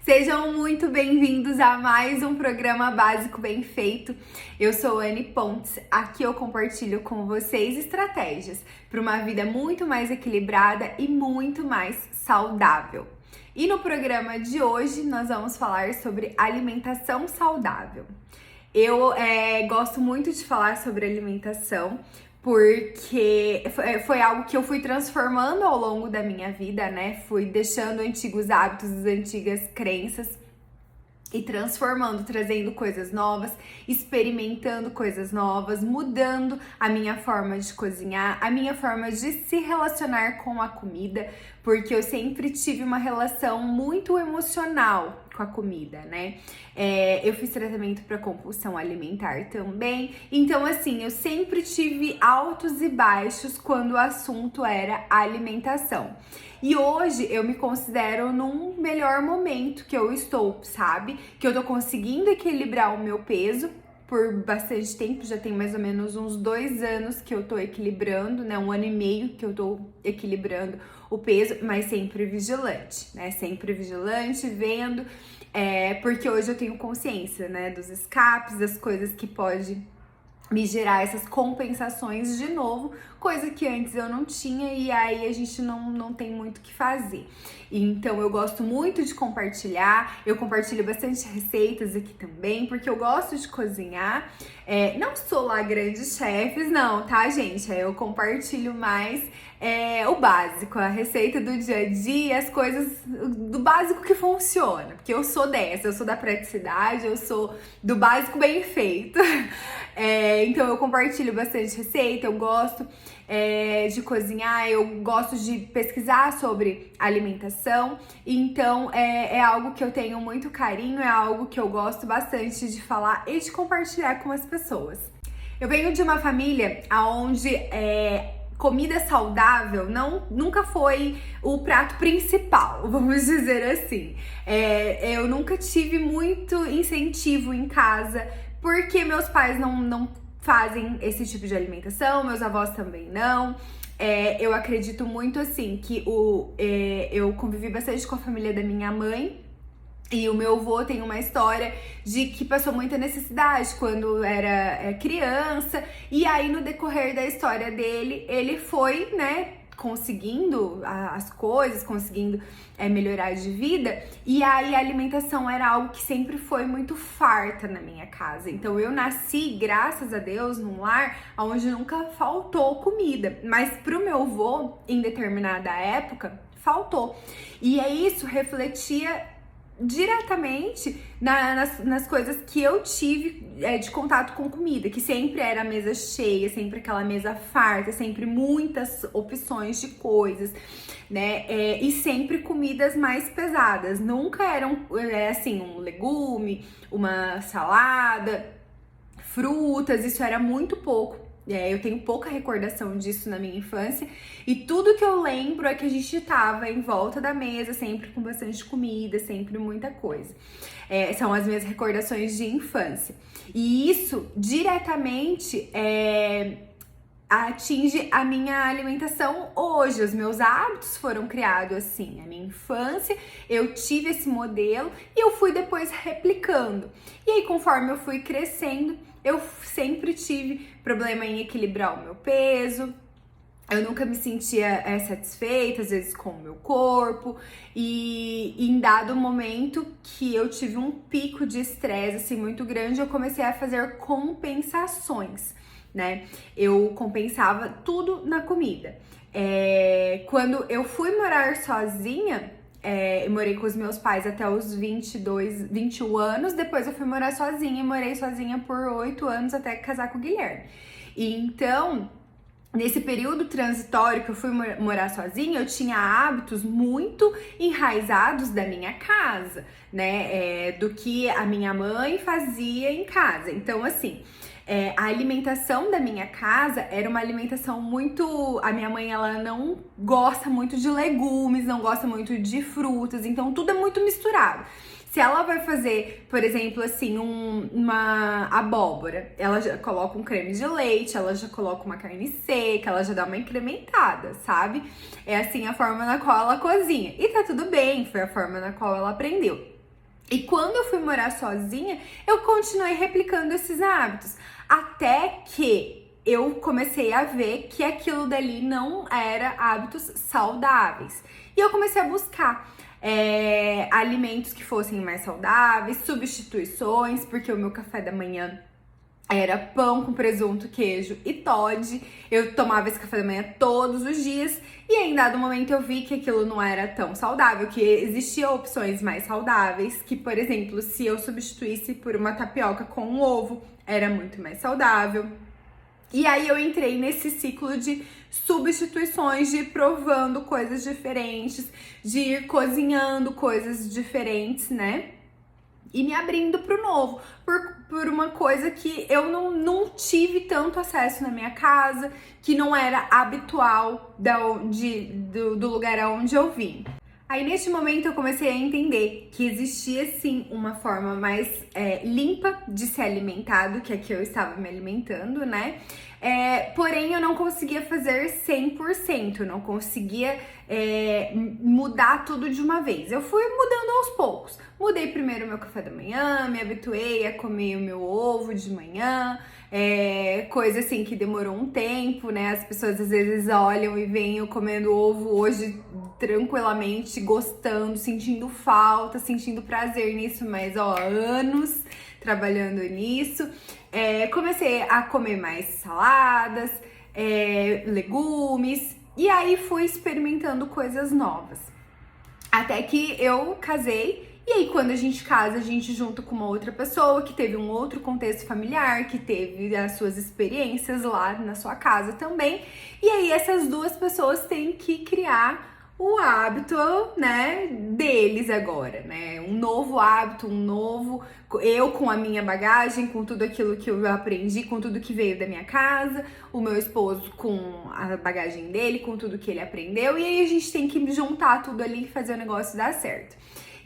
Sejam muito bem-vindos a mais um programa básico bem feito. Eu sou Anne Pontes. Aqui eu compartilho com vocês estratégias para uma vida muito mais equilibrada e muito mais saudável. E no programa de hoje nós vamos falar sobre alimentação saudável. Eu gosto muito de falar sobre alimentação porque foi algo que eu fui transformando ao longo da minha vida, né? Fui deixando antigos hábitos, antigas crenças e transformando, trazendo coisas novas, experimentando coisas novas, mudando a minha forma de cozinhar, a minha forma de se relacionar com a comida, porque eu sempre tive uma relação muito emocional com a comida, né? Eu fiz tratamento para compulsão alimentar também, então assim, eu sempre tive altos e baixos quando o assunto era alimentação. E hoje eu me considero num melhor momento que eu estou, sabe? Que eu tô conseguindo equilibrar o meu peso por bastante tempo, já tem mais ou menos uns 2 anos que eu tô equilibrando, né? 1 ano e meio que eu tô equilibrando o peso, mas sempre vigilante, né? Sempre vigilante, vendo, porque hoje eu tenho consciência, né? Dos escapes, das coisas que pode me gerar essas compensações de novo, coisa que antes eu não tinha e aí a gente não tem muito o que fazer. Então eu gosto muito de compartilhar, eu compartilho bastante receitas aqui também, porque eu gosto de cozinhar. Não sou lá grandes chefes, não, tá, gente? Eu compartilho mais o básico, a receita do dia a dia, as coisas do básico que funciona, porque eu sou dessa, eu sou da praticidade, eu sou do básico bem feito. Então eu compartilho bastante receita, eu gosto de cozinhar, eu gosto de pesquisar sobre alimentação, então é algo que eu tenho muito carinho, é algo que eu gosto bastante de falar e de compartilhar com as pessoas. Eu venho de uma família onde comida saudável nunca foi o prato principal, vamos dizer assim. Eu nunca tive muito incentivo em casa, porque meus pais não fazem esse tipo de alimentação, meus avós também não. Eu acredito muito assim que eu convivi bastante com a família da minha mãe. E o meu avô tem uma história de que passou muita necessidade quando era criança. E aí, no decorrer da história dele, ele foi, né, conseguindo as coisas, conseguindo melhorar de vida. E aí, a alimentação era algo que sempre foi muito farta na minha casa. Então, eu nasci, graças a Deus, num lar onde nunca faltou comida. Mas pro meu avô, em determinada época, faltou. E aí, isso refletia diretamente nas coisas que eu tive de contato com comida, que sempre era a mesa cheia, sempre aquela mesa farta, sempre muitas opções de coisas, né? E sempre comidas mais pesadas, nunca eram assim, um legume, uma salada, frutas, isso era muito pouco. Eu tenho pouca recordação disso na minha infância e tudo que eu lembro é que a gente tava em volta da mesa, sempre com bastante comida, sempre muita coisa. São as minhas recordações de infância. E isso diretamente atinge a minha alimentação hoje. Os meus hábitos foram criados assim. A minha infância, eu tive esse modelo e eu fui depois replicando. E aí, conforme eu fui crescendo, eu sempre tive problema em equilibrar o meu peso. Eu nunca me sentia satisfeita, às vezes, com o meu corpo. E em dado momento que eu tive um pico de estresse assim, muito grande, eu comecei a fazer compensações, né? Eu compensava tudo na comida. Quando eu fui morar sozinha, eu morei com os meus pais até os 21 anos, depois eu fui morar sozinha e morei sozinha por 8 anos até casar com o Guilherme. E então, nesse período transitório que eu fui morar sozinha, eu tinha hábitos muito enraizados da minha casa, né? Do que a minha mãe fazia em casa. Então, assim, a alimentação da minha casa era uma alimentação muito... A minha mãe, ela não gosta muito de legumes, não gosta muito de frutas, então tudo é muito misturado. Se ela vai fazer, por exemplo, assim, uma abóbora, ela já coloca um creme de leite, ela já coloca uma carne seca, ela já dá uma incrementada, sabe? É assim a forma na qual ela cozinha. E tá tudo bem, foi a forma na qual ela aprendeu. E quando eu fui morar sozinha, eu continuei replicando esses hábitos, até que eu comecei a ver que aquilo dali não era hábitos saudáveis. E eu comecei a buscar alimentos que fossem mais saudáveis, substituições, porque o meu café da manhã era pão com presunto, queijo e Toddy. Eu tomava esse café da manhã todos os dias e em dado momento eu vi que aquilo não era tão saudável, que existiam opções mais saudáveis, que, por exemplo, se eu substituísse por uma tapioca com um ovo, era muito mais saudável. E aí eu entrei nesse ciclo de substituições, de ir provando coisas diferentes, de ir cozinhando coisas diferentes, né? E me abrindo pro novo, por uma coisa que eu não tive tanto acesso na minha casa, que não era habitual do lugar aonde eu vim. Aí neste momento eu comecei a entender que existia sim uma forma mais limpa de ser alimentado, que é que eu estava me alimentando, né? Porém eu não conseguia fazer 100%, eu não conseguia mudar tudo de uma vez. Eu fui mudando aos poucos. Mudei primeiro o meu café da manhã, me habituei a comer o meu ovo de manhã, coisa assim que demorou um tempo, né? As pessoas às vezes olham e veem eu comendo ovo hoje tranquilamente, gostando, sentindo falta, sentindo prazer nisso, mas anos trabalhando nisso. Comecei a comer mais saladas, legumes, e aí fui experimentando coisas novas. Até que eu casei, e aí quando a gente casa, a gente junta com uma outra pessoa que teve um outro contexto familiar, que teve as suas experiências lá na sua casa também. E aí essas duas pessoas têm que criar o hábito, né, deles agora, né? Um novo hábito, eu com a minha bagagem, com tudo aquilo que eu aprendi, com tudo que veio da minha casa, o meu esposo com a bagagem dele, com tudo que ele aprendeu, e aí a gente tem que juntar tudo ali e fazer o negócio dar certo.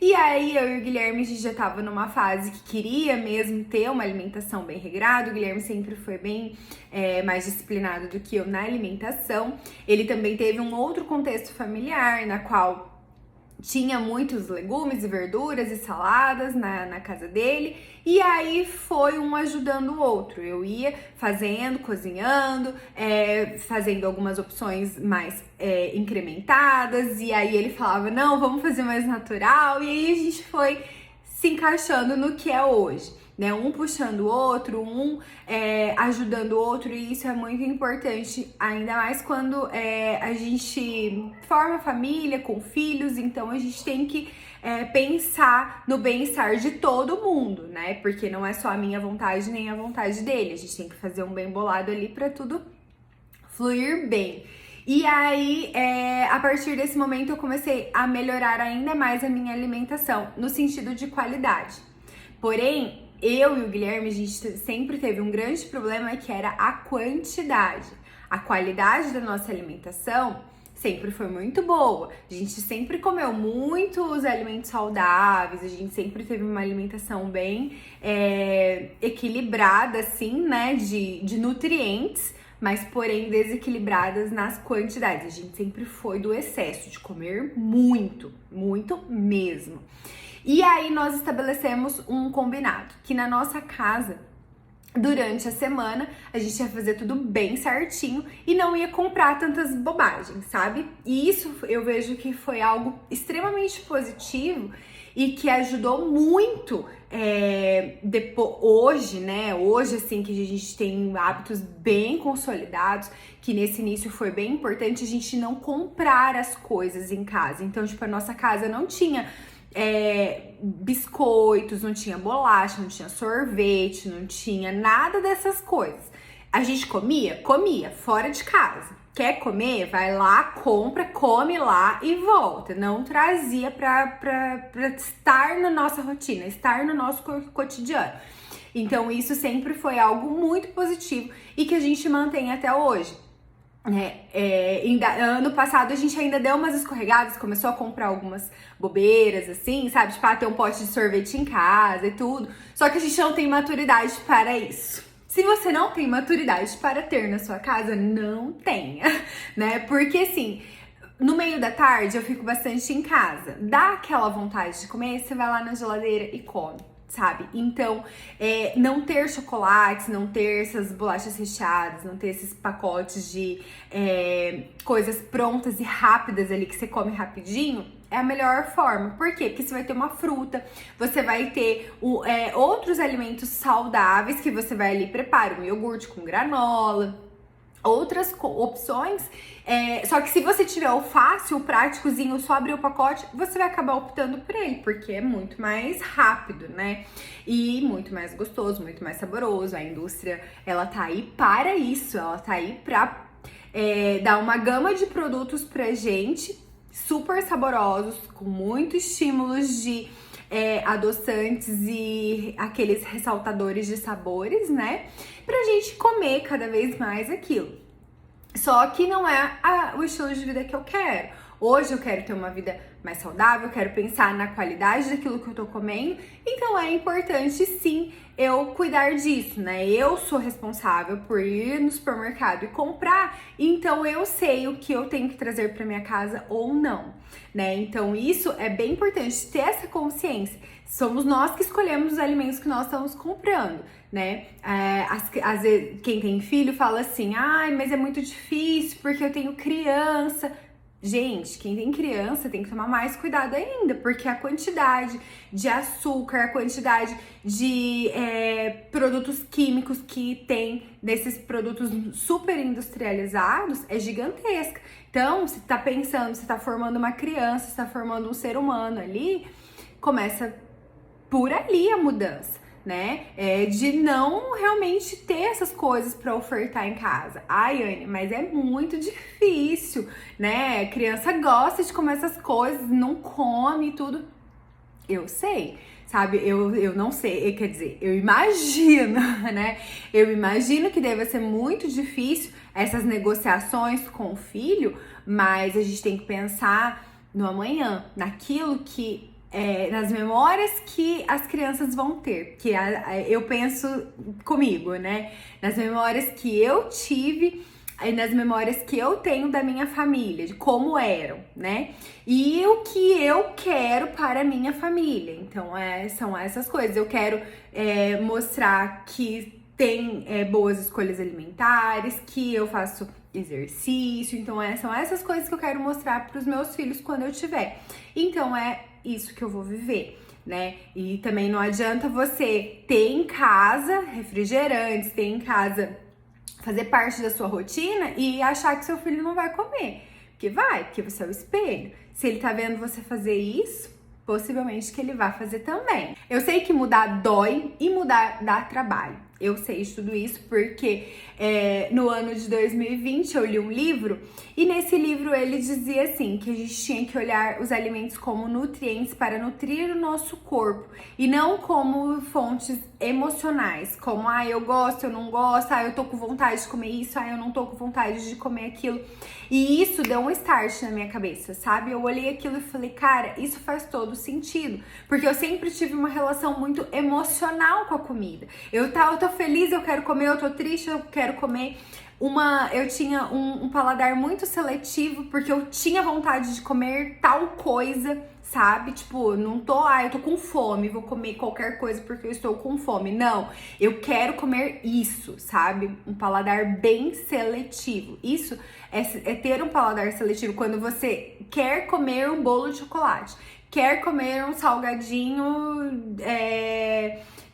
E aí eu e o Guilherme, a gente já tava numa fase que queria mesmo ter uma alimentação bem regrada. O Guilherme sempre foi bem mais disciplinado do que eu na alimentação. Ele também teve um outro contexto familiar, na qual tinha muitos legumes e verduras e saladas na casa dele, e aí foi um ajudando o outro. Eu ia fazendo, cozinhando, fazendo algumas opções mais incrementadas, e aí ele falava, não, vamos fazer mais natural, e aí a gente foi se encaixando no que é hoje, né? Um puxando o outro, ajudando o outro, e isso é muito importante, ainda mais quando a gente forma família com filhos, então a gente tem que pensar no bem-estar de todo mundo, né? Porque não é só a minha vontade nem a vontade dele, a gente tem que fazer um bem bolado ali para tudo fluir bem. E aí, a partir desse momento, eu comecei a melhorar ainda mais a minha alimentação, no sentido de qualidade. Porém, eu e o Guilherme, a gente sempre teve um grande problema, que era a quantidade. A qualidade da nossa alimentação sempre foi muito boa. A gente sempre comeu muitos alimentos saudáveis, a gente sempre teve uma alimentação bem equilibrada, assim, né, de nutrientes, mas porém desequilibradas nas quantidades. A gente sempre foi do excesso, de comer muito, muito mesmo. E aí nós estabelecemos um combinado, que na nossa casa, durante a semana, a gente ia fazer tudo bem certinho e não ia comprar tantas bobagens, sabe? E isso eu vejo que foi algo extremamente positivo e que ajudou muito hoje, né? Hoje, assim, que a gente tem hábitos bem consolidados, que nesse início foi bem importante a gente não comprar as coisas em casa. Então, tipo, a nossa casa não tinha biscoitos, não tinha bolacha, não tinha sorvete, não tinha nada dessas coisas. A gente comia fora de casa. Quer comer? Vai lá, compra, come lá e volta. Não trazia pra estar na nossa rotina, estar no nosso cotidiano. Então isso sempre foi algo muito positivo e que a gente mantém até hoje. Ano passado a gente ainda deu umas escorregadas, começou a comprar algumas bobeiras, assim, sabe? Tipo, ter um pote de sorvete em casa e tudo. Só que a gente não tem maturidade para isso. Se você não tem maturidade para ter na sua casa, não tenha, né? Porque, assim, No meio da tarde eu fico bastante em casa. Dá aquela vontade de comer, você vai lá na geladeira e come, sabe? Então, não ter chocolates, não ter essas bolachas recheadas, não ter esses pacotes de coisas prontas e rápidas ali que você come rapidinho, é a melhor forma. Por quê? Porque você vai ter uma fruta, você vai ter outros alimentos saudáveis que você vai ali prepara um iogurte com granola, outras opções, só que se você tiver o fácil, o práticozinho, só abrir o pacote, você vai acabar optando por ele, porque é muito mais rápido, né? E muito mais gostoso, muito mais saboroso. A indústria, ela tá aí para isso, ela tá aí pra dar uma gama de produtos pra gente, super saborosos, com muitos estímulos de adoçantes e aqueles ressaltadores de sabores, né? Pra gente comer cada vez mais aquilo. Só que não é o estilo de vida que eu quero. Hoje eu quero ter uma vida mais saudável, eu quero pensar na qualidade daquilo que eu tô comendo, então é importante sim eu cuidar disso, né? Eu sou responsável por ir no supermercado e comprar, então eu sei o que eu tenho que trazer para minha casa ou não, né? Então isso é bem importante, ter essa consciência. Somos nós que escolhemos os alimentos que nós estamos comprando, né? Às vezes, quem tem filho fala assim, ai, mas é muito difícil porque eu tenho criança. Gente, quem tem criança tem que tomar mais cuidado ainda, porque a quantidade de açúcar, a quantidade de produtos químicos que tem desses produtos super industrializados é gigantesca. Então, você tá pensando, você tá formando uma criança, você tá formando um ser humano ali, começa por ali a mudança, né? De não realmente ter essas coisas para ofertar em casa. Ai, Anne, mas é muito difícil, né? Criança gosta de comer essas coisas, não come e tudo. Eu sei, sabe? Eu não sei, quer dizer, eu imagino, né? Eu imagino que deva ser muito difícil essas negociações com o filho, mas a gente tem que pensar no amanhã, naquilo que nas memórias que as crianças vão ter, que eu penso comigo, né? Nas memórias que eu tive, nas memórias que eu tenho da minha família, de como eram, né? E o que eu quero para a minha família. Então, são essas coisas. Eu quero mostrar que tem boas escolhas alimentares, que eu faço exercício. Então, são essas coisas que eu quero mostrar para os meus filhos quando eu tiver. Então, isso que eu vou viver, né? E também não adianta você ter em casa refrigerantes, ter em casa, fazer parte da sua rotina e achar que seu filho não vai comer. Porque você é o espelho. Se ele tá vendo você fazer isso, possivelmente que ele vai fazer também. Eu sei que mudar dói e mudar dá trabalho. Eu sei de tudo isso porque no ano de 2020 eu li um livro e nesse livro ele dizia assim, que a gente tinha que olhar os alimentos como nutrientes para nutrir o nosso corpo e não como fontes emocionais, como eu gosto, eu não gosto, eu tô com vontade de comer isso, eu não tô com vontade de comer aquilo. E isso deu um start na minha cabeça, sabe? Eu olhei aquilo e falei, cara, isso faz todo sentido, porque eu sempre tive uma relação muito emocional com a comida. Eu tô feliz, eu quero comer, eu tô triste, eu quero comer. Eu tinha um paladar muito seletivo, porque eu tinha vontade de comer tal coisa, sabe? Tipo, não tô, eu tô com fome, vou comer qualquer coisa porque eu estou com fome. Não, eu quero comer isso, sabe? Um paladar bem seletivo. Isso é ter um paladar seletivo quando você quer comer um bolo de chocolate, quer comer um salgadinho,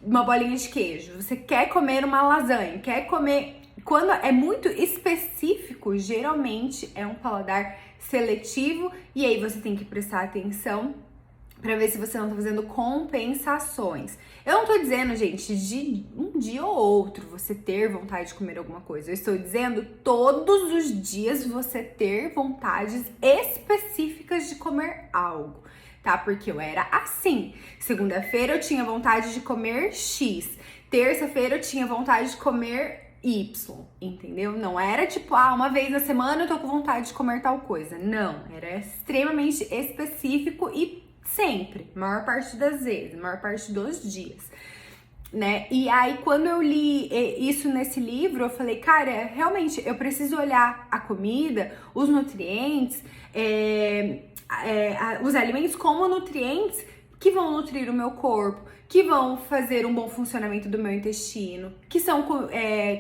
uma bolinha de queijo, você quer comer uma lasanha, quer comer... Quando é muito específico, geralmente é um paladar seletivo e aí você tem que prestar atenção para ver se você não tá fazendo compensações. Eu não tô dizendo, gente, de um dia ou outro você ter vontade de comer alguma coisa. Eu estou dizendo todos os dias você ter vontades específicas de comer algo, tá? Porque eu era assim. Segunda-feira eu tinha vontade de comer X. Terça-feira eu tinha vontade de comer Y, entendeu? Não era tipo, uma vez na semana eu tô com vontade de comer tal coisa. Não, era extremamente específico e sempre, maior parte das vezes, maior parte dos dias. né? E aí, quando eu li isso nesse livro, eu falei, cara, realmente eu preciso olhar a comida, os nutrientes, os alimentos como nutrientes que vão nutrir o meu corpo, que vão fazer um bom funcionamento do meu intestino, que são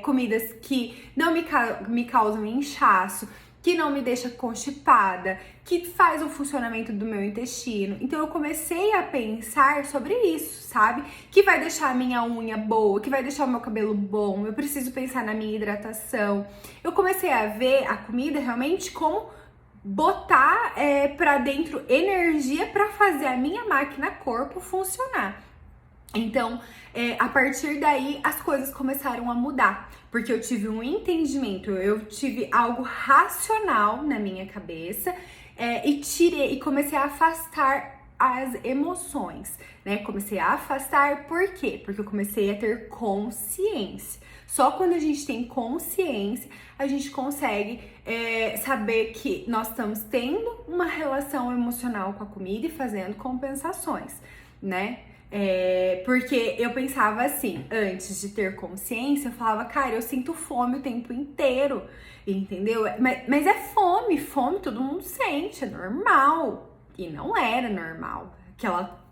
comidas que não me causam inchaço, que não me deixa constipada, que faz o funcionamento do meu intestino. Então eu comecei a pensar sobre isso, sabe? Que vai deixar a minha unha boa, que vai deixar o meu cabelo bom. Eu preciso pensar na minha hidratação. Eu comecei a ver a comida realmente como botar pra dentro energia para fazer a minha máquina corpo funcionar. Então, a partir daí, as coisas começaram a mudar, porque eu tive um entendimento, eu tive algo racional na minha cabeça e comecei a afastar as emoções, né? Comecei a afastar, por quê? Porque eu comecei a ter consciência. Só quando a gente tem consciência, a gente consegue saber que nós estamos tendo uma relação emocional com a comida e fazendo compensações, né? Porque eu pensava assim, antes de ter consciência, eu falava, cara, eu sinto fome o tempo inteiro, entendeu? Mas é fome todo mundo sente, é normal. E não era normal,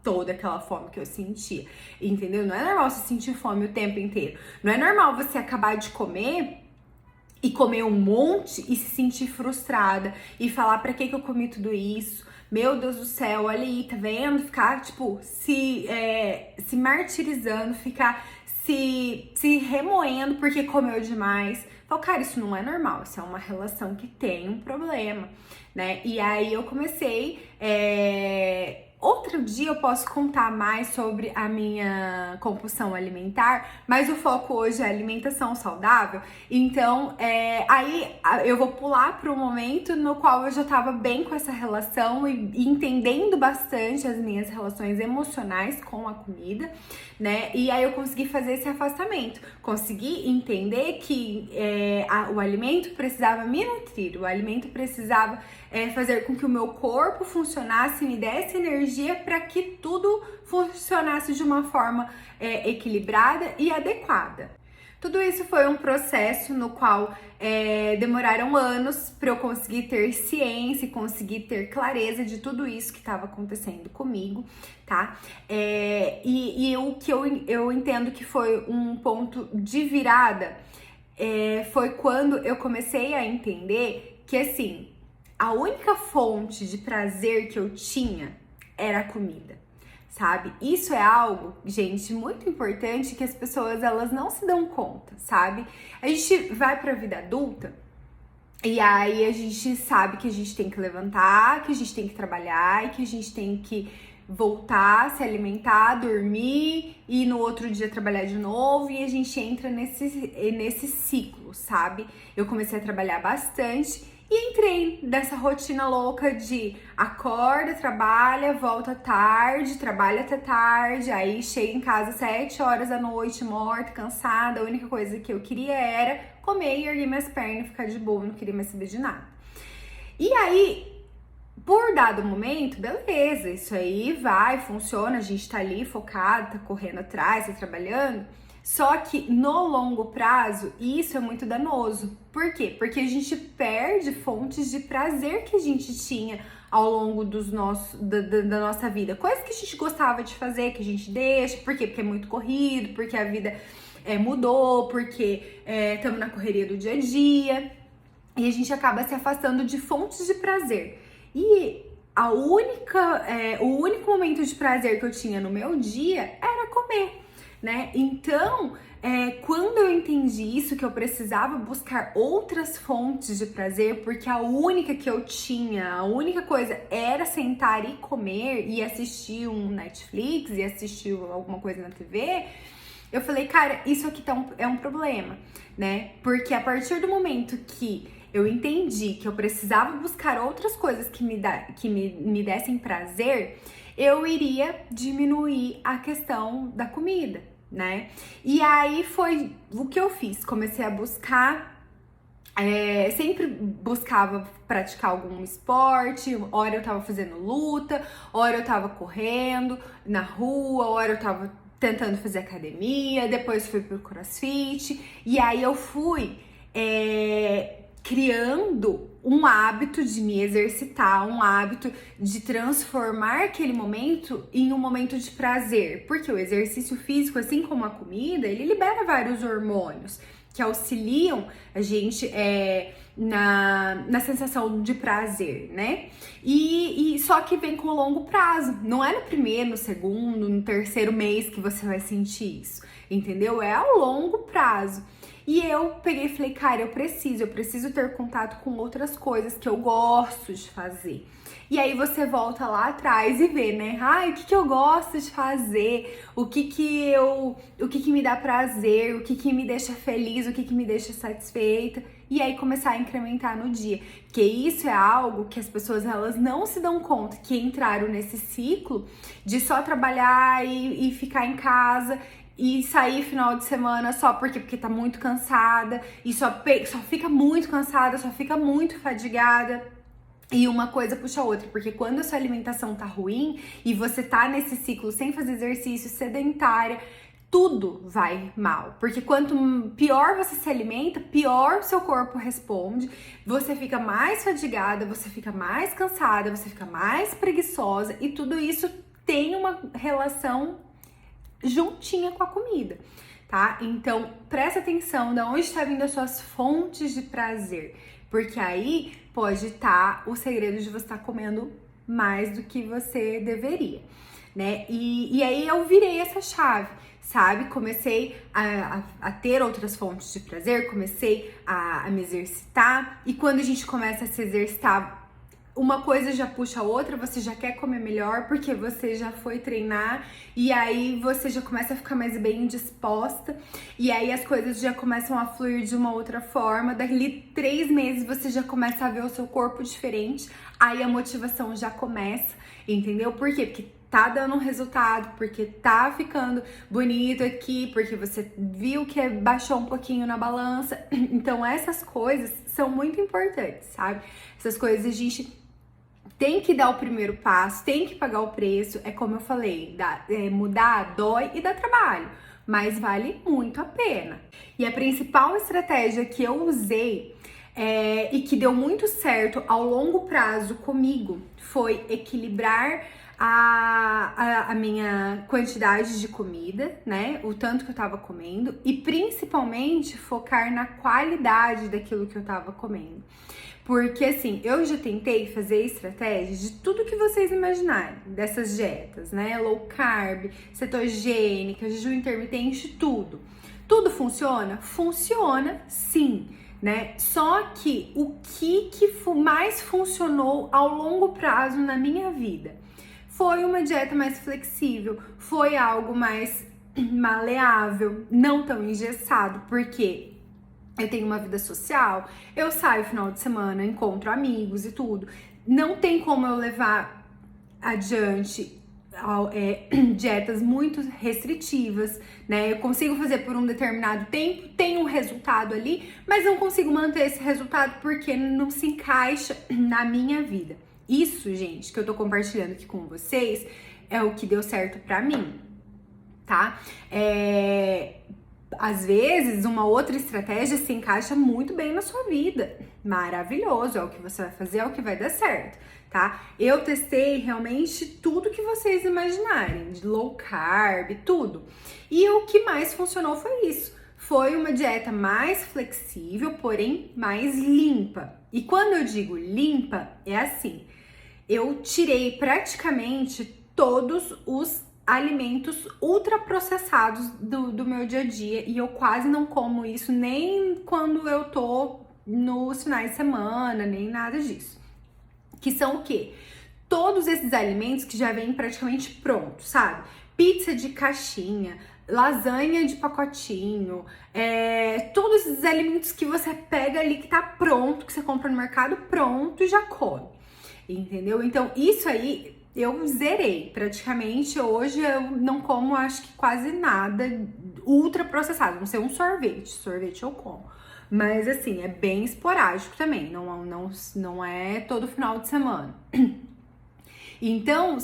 toda aquela fome que eu sentia, entendeu? Não é normal você sentir fome o tempo inteiro. Não é normal você acabar de comer e comer um monte e se sentir frustrada e falar, pra que eu comi tudo isso? Meu Deus do céu, olha aí, tá vendo? Ficar, tipo, se martirizando, ficar se remoendo porque comeu demais. Então, cara, isso não é normal, isso é uma relação que tem um problema, né? E aí eu comecei. Outro dia eu posso contar mais sobre a minha compulsão alimentar, mas o foco hoje é alimentação saudável. Então, aí eu vou pular para o momento no qual eu já estava bem com essa relação e entendendo bastante as minhas relações emocionais com a comida, né? E aí eu consegui fazer esse afastamento, consegui entender que o alimento precisava me nutrir, o alimento precisava fazer com que o meu corpo funcionasse, me desse energia para que tudo funcionasse de uma forma equilibrada e adequada. Tudo isso foi um processo no qual demoraram anos para eu conseguir ter ciência e conseguir ter clareza de tudo isso que estava acontecendo comigo, tá? E o que eu entendo que foi um ponto de virada foi quando eu comecei a entender que, assim, a única fonte de prazer que eu tinha era a comida, sabe? Isso é algo, gente, muito importante que as pessoas, elas não se dão conta, sabe? A gente vai pra vida adulta e aí a gente sabe que a gente tem que levantar, que a gente tem que trabalhar e que a gente tem que voltar, se alimentar, dormir e no outro dia trabalhar de novo, e a gente entra nesse ciclo, sabe? Eu comecei a trabalhar bastante e entrei nessa rotina louca de acorda, trabalha, volta tarde, trabalha até tarde, aí chega em casa 7 horas da noite, morta, cansada. A única coisa que eu queria era comer e erguer minhas pernas e ficar de boa, não queria mais saber de nada. E aí, por dado momento, beleza, isso aí vai, funciona, a gente tá ali focado, tá correndo atrás, tá trabalhando. Só que no longo prazo, isso é muito danoso. Por quê? Porque a gente perde fontes de prazer que a gente tinha ao longo da nossa vida. Coisas que a gente gostava de fazer, que a gente deixa. Por quê? Porque é muito corrido, porque a vida mudou, porque estamos na correria do dia a dia. E a gente acaba se afastando de fontes de prazer. E o único momento de prazer que eu tinha no meu dia era comer, né? Então, quando eu entendi isso, que eu precisava buscar outras fontes de prazer, porque a única que eu tinha, a única coisa era sentar e comer e assistir um Netflix e assistir alguma coisa na TV, eu falei, cara, isso aqui é um problema, né? Porque a partir do momento que eu entendi que eu precisava buscar outras coisas que me dessem prazer, eu iria diminuir a questão da comida, né? E aí foi o que eu fiz. Comecei a buscar, sempre buscava praticar algum esporte. Hora eu tava fazendo luta, hora eu tava correndo na rua, hora eu tava tentando fazer academia, depois fui pro CrossFit, e aí eu fui criando um hábito de me exercitar, um hábito de transformar aquele momento em um momento de prazer, porque o exercício físico, assim como a comida, ele libera vários hormônios que auxiliam a gente na sensação de prazer, né? E só que vem com longo prazo, não é no primeiro, no segundo, no terceiro mês que você vai sentir isso, entendeu? É ao longo prazo. E eu peguei e falei, cara, eu preciso ter contato com outras coisas que eu gosto de fazer. E aí você volta lá atrás e vê, né? Ai, o que eu gosto de fazer? O que me dá prazer? O que me deixa feliz? O que me deixa satisfeita? E aí começar a incrementar no dia. Porque isso é algo que as pessoas, elas não se dão conta que entraram nesse ciclo de só trabalhar e ficar em casa e sair final de semana só porque tá muito cansada e só fica muito cansada, só fica muito fadigada. E uma coisa puxa a outra, porque quando a sua alimentação tá ruim e você tá nesse ciclo sem fazer exercício, sedentária, tudo vai mal. Porque quanto pior você se alimenta, pior seu corpo responde, você fica mais fadigada, você fica mais cansada, você fica mais preguiçosa e tudo isso tem uma relação juntinha com a comida, tá? Então, presta atenção de onde está vindo as suas fontes de prazer, porque aí pode estar o segredo de você estar comendo mais do que você deveria, né? E aí eu virei essa chave, sabe? Comecei a ter outras fontes de prazer, comecei a me exercitar, e quando a gente começa a se exercitar, uma coisa já puxa a outra, você já quer comer melhor porque você já foi treinar e aí você já começa a ficar mais bem disposta e aí as coisas já começam a fluir de uma outra forma. Dali 3 meses você já começa a ver o seu corpo diferente, aí a motivação já começa, entendeu? Por quê? Porque tá dando um resultado, porque tá ficando bonito aqui, porque você viu que baixou um pouquinho na balança. Então essas coisas são muito importantes, sabe? Essas coisas a gente tem que dar o primeiro passo, tem que pagar o preço. É como eu falei, mudar dói e dá trabalho, mas vale muito a pena. E a principal estratégia que eu usei e que deu muito certo ao longo prazo comigo foi equilibrar a minha quantidade de comida, né? O tanto que eu tava comendo e principalmente focar na qualidade daquilo que eu tava comendo. Porque assim, eu já tentei fazer estratégias de tudo que vocês imaginarem, dessas dietas, né? Low carb, cetogênica, jejum intermitente, tudo. Tudo funciona? Funciona sim, né? Só que o que mais funcionou ao longo prazo na minha vida? Foi uma dieta mais flexível, foi algo mais maleável, não tão engessado, porque eu tenho uma vida social, eu saio final de semana, encontro amigos e tudo. Não tem como eu levar adiante dietas muito restritivas, né? Eu consigo fazer por um determinado tempo, tem um resultado ali, mas não consigo manter esse resultado porque não se encaixa na minha vida. Isso, gente, que eu tô compartilhando aqui com vocês é o que deu certo pra mim, tá? Às vezes, uma outra estratégia se encaixa muito bem na sua vida. Maravilhoso, é o que você vai fazer, é o que vai dar certo, tá? Eu testei realmente tudo que vocês imaginarem, de low carb, tudo. E o que mais funcionou foi isso. Foi uma dieta mais flexível, porém mais limpa. E quando eu digo limpa, é assim. Eu tirei praticamente todos os alimentos ultraprocessados do meu dia a dia e eu quase não como isso nem quando eu tô nos finais de semana, nem nada disso. Que são o quê? Todos esses alimentos que já vêm praticamente prontos, sabe? Pizza de caixinha, lasanha de pacotinho, todos esses alimentos que você pega ali que tá pronto, que você compra no mercado pronto e já come, entendeu? Então isso aí eu zerei praticamente. Hoje eu não como, acho que quase nada ultra processado, não sei, um sorvete eu como, mas assim, é bem esporádico também, não é todo final de semana. Então,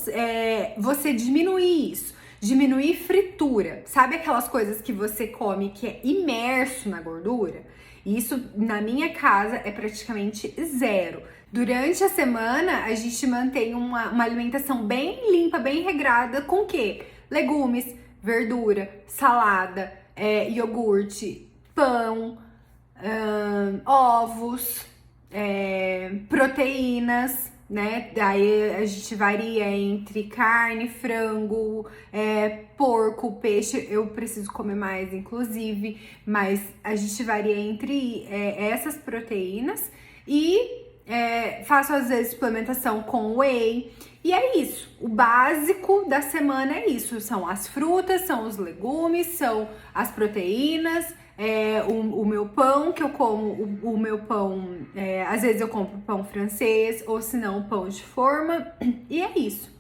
você diminuir isso, Diminuir fritura. Sabe aquelas coisas que você come que é imerso na gordura? Isso, na minha casa, é praticamente zero. Durante a semana, a gente mantém uma alimentação bem limpa, bem regrada, com o quê? Legumes, verdura, salada, iogurte, pão, ovos, proteínas, né? Daí a gente varia entre carne, frango, porco, peixe. Eu preciso comer mais, inclusive, mas a gente varia entre essas proteínas e faço às vezes suplementação com whey. E é isso, o básico da semana é isso, são as frutas, são os legumes, são as proteínas, o meu pão, que eu como, o meu pão, às vezes eu compro pão francês, ou se não, pão de forma, e é isso.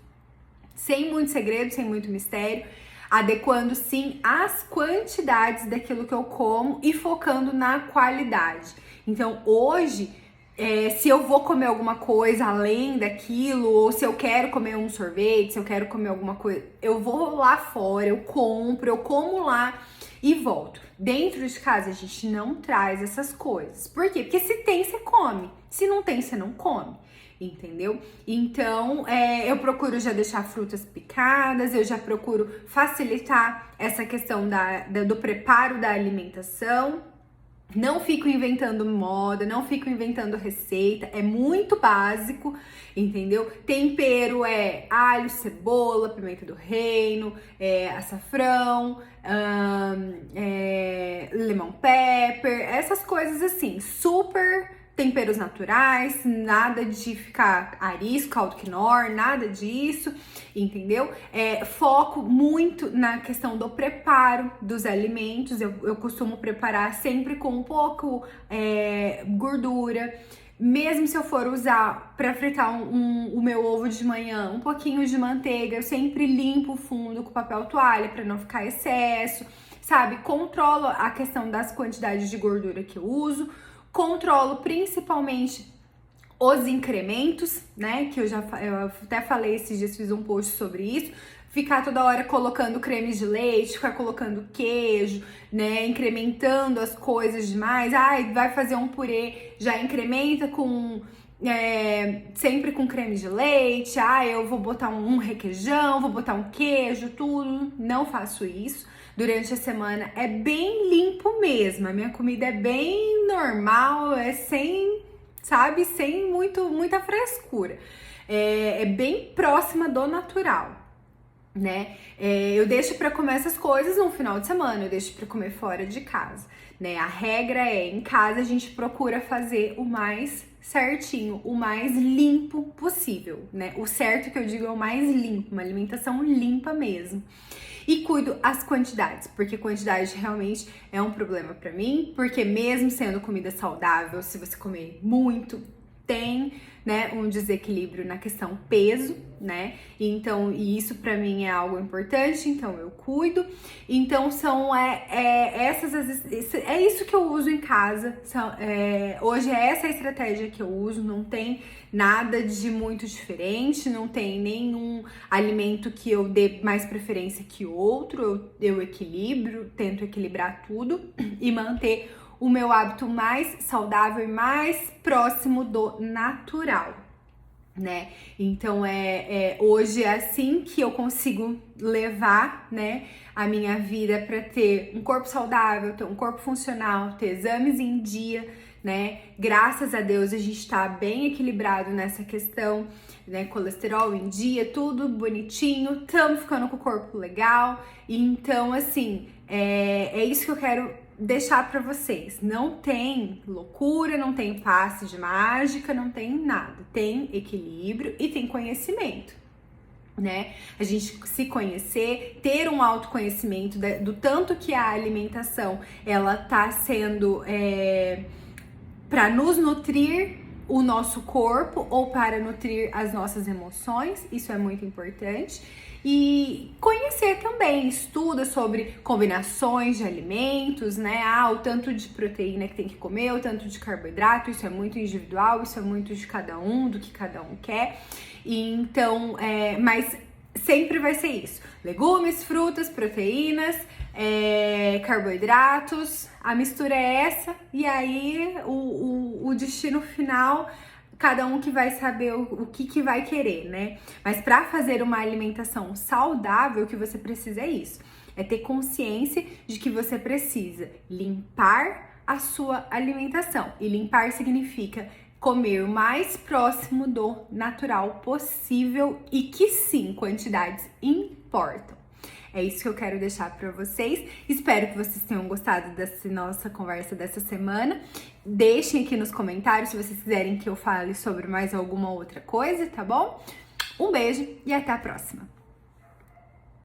Sem muito segredo, sem muito mistério, adequando sim as quantidades daquilo que eu como e focando na qualidade. Então hoje, se eu vou comer alguma coisa além daquilo, ou se eu quero comer um sorvete, se eu quero comer alguma coisa, eu vou lá fora, eu compro, eu como lá e volto. Dentro de casa a gente não traz essas coisas. Por quê? Porque se tem, você come. Se não tem, você não come. Entendeu? Então, eu procuro já deixar frutas picadas, eu já procuro facilitar essa questão do preparo da alimentação. Não fico inventando moda, não fico inventando receita, é muito básico, entendeu? Tempero é alho, cebola, pimenta do reino, açafrão, lemon pepper, essas coisas assim, super temperos naturais, nada de ficar arisco, caldo quinor, nada disso, entendeu? Foco muito na questão do preparo dos alimentos, eu costumo preparar sempre com um pouco gordura, mesmo se eu for usar para fritar o meu ovo de manhã, um pouquinho de manteiga, eu sempre limpo o fundo com papel toalha para não ficar excesso, sabe? Controlo a questão das quantidades de gordura que eu uso, controlo principalmente os incrementos, né? Que eu até falei esses dias, fiz um post sobre isso. Ficar toda hora colocando creme de leite, ficar colocando queijo, né? Incrementando as coisas demais. Vai fazer um purê, já incrementa com sempre com creme de leite. Eu vou botar um requeijão, vou botar um queijo, tudo. Não faço isso. Durante a semana é bem limpo mesmo, a minha comida é bem normal, sem muita frescura, é bem próxima do natural, né? Eu deixo para comer essas coisas no final de semana, eu deixo para comer fora de casa, né? A regra em casa a gente procura fazer o mais certinho, o mais limpo possível, né? O certo que eu digo é o mais limpo, uma alimentação limpa mesmo. E cuido as quantidades, porque quantidade realmente é um problema pra mim, porque mesmo sendo comida saudável, se você comer muito, tem, né, um desequilíbrio na questão peso, né? Então, e isso pra mim é algo importante, então eu cuido. Então são é isso que eu uso em casa. Hoje é essa a estratégia que eu uso, não tem nada de muito diferente, não tem nenhum alimento que eu dê mais preferência que outro, eu equilibro, tento equilibrar tudo e manter o meu hábito mais saudável e mais próximo do natural, né? Então hoje é assim que eu consigo levar, né, a minha vida para ter um corpo saudável, ter um corpo funcional, ter exames em dia, né? Graças a Deus a gente tá bem equilibrado nessa questão, né? Colesterol em dia, tudo bonitinho, estamos ficando com o corpo legal. Então, assim, é isso que eu quero deixar pra vocês. Não tem loucura, não tem passe de mágica, não tem nada. Tem equilíbrio e tem conhecimento, né? A gente se conhecer, ter um autoconhecimento do tanto que a alimentação ela tá sendo para nos nutrir o nosso corpo ou para nutrir as nossas emoções, isso é muito importante. E conhecer também, estuda sobre combinações de alimentos, né? O tanto de proteína que tem que comer, o tanto de carboidrato, isso é muito individual, isso é muito de cada um, do que cada um quer. E então, mas sempre vai ser isso: legumes, frutas, proteínas, carboidratos. A mistura é essa, e aí o destino final, cada um que vai saber o que vai querer, né? Mas para fazer uma alimentação saudável, o que você precisa é isso: é ter consciência de que você precisa limpar a sua alimentação. E limpar significa comer o mais próximo do natural possível, e que sim, quantidades importam. É isso que eu quero deixar para vocês. Espero que vocês tenham gostado dessa nossa conversa dessa semana. Deixem aqui nos comentários se vocês quiserem que eu fale sobre mais alguma outra coisa, tá bom? Um beijo e até a próxima!